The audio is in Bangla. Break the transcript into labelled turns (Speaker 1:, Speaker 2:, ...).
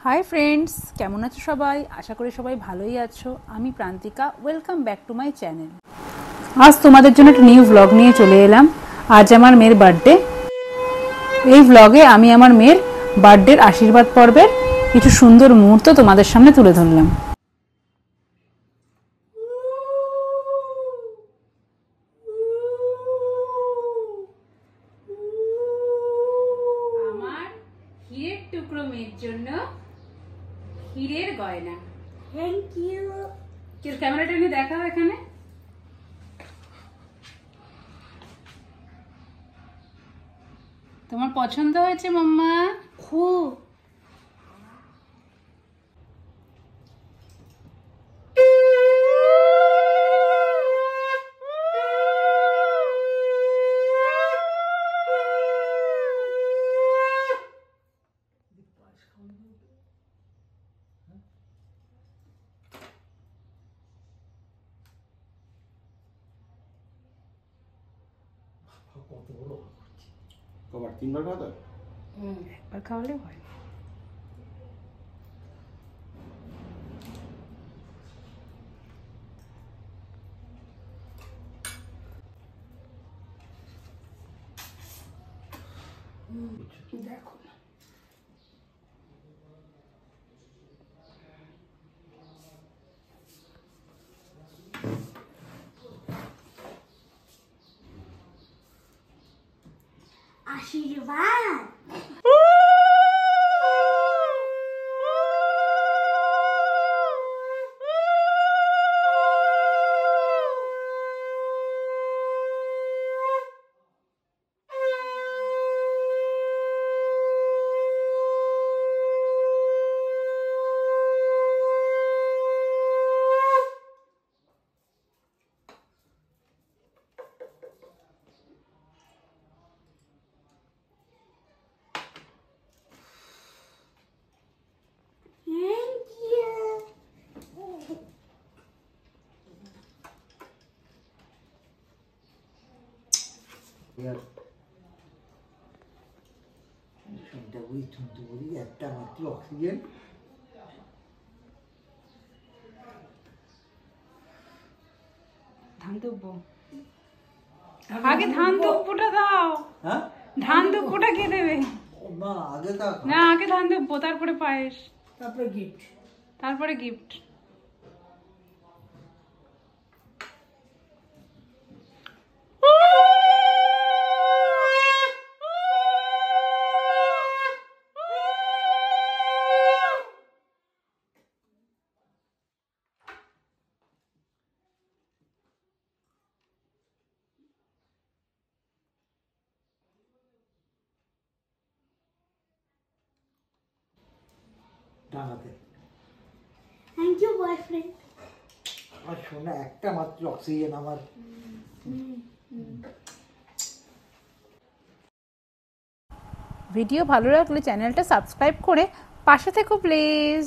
Speaker 1: হাই ফ্রেন্ডস, কেমন আছো সবাই? আশা করি সবাই ভালোই আছো। আমি Prantika, welcome back to my channel. আজ তোমাদের জন্য একটা নিউ ভ্লগ নিয়ে চলে এলাম। আজ আমার মেয়ের বার্থডে। এই ভ্লগে আমি আমার মেয়ের বার্থডের আশীর্বাদ পর্বের কিছু সুন্দর মুহূর্ত তোমাদের সামনে তুলে ধরলাম। আমার হীরের টুকরো মেয়ের জন্য হীরের গয়না।
Speaker 2: Thank you.
Speaker 1: ক্যামেরাটা নিয়ে দেখাও এখানে। তোমার পছন্দ হয়েছে মাম্মা?
Speaker 2: খুব।
Speaker 3: কত বড় করছি কবার 3বার খাওয়া?
Speaker 1: একবার খাওয়ালে হয়।
Speaker 2: দেখো আশীর্বাদ। Thank you.
Speaker 3: এটা ওই থুতু বলি একটা মাত্র অক্সিজেন।
Speaker 1: ধান দুব্বো আগে, ধান দুব্বোটা দাও।
Speaker 3: হ্যাঁ,
Speaker 1: ধান দুব্বোটা কে দেবে?
Speaker 3: না আগে তা
Speaker 1: না, আগে ধান দুব্বো, তারপরে পায়েস,
Speaker 2: তারপরে গিফট।
Speaker 1: তারপরে গিফট।
Speaker 3: ডানাতে।
Speaker 2: Thank you boyfriend.
Speaker 3: আমার শোনা একটা মাত্র অক্সিজেন আমার।
Speaker 1: ভিডিও ভালো লাগলে চ্যানেলটা সাবস্ক্রাইব করে পাশে থেকো প্লিজ।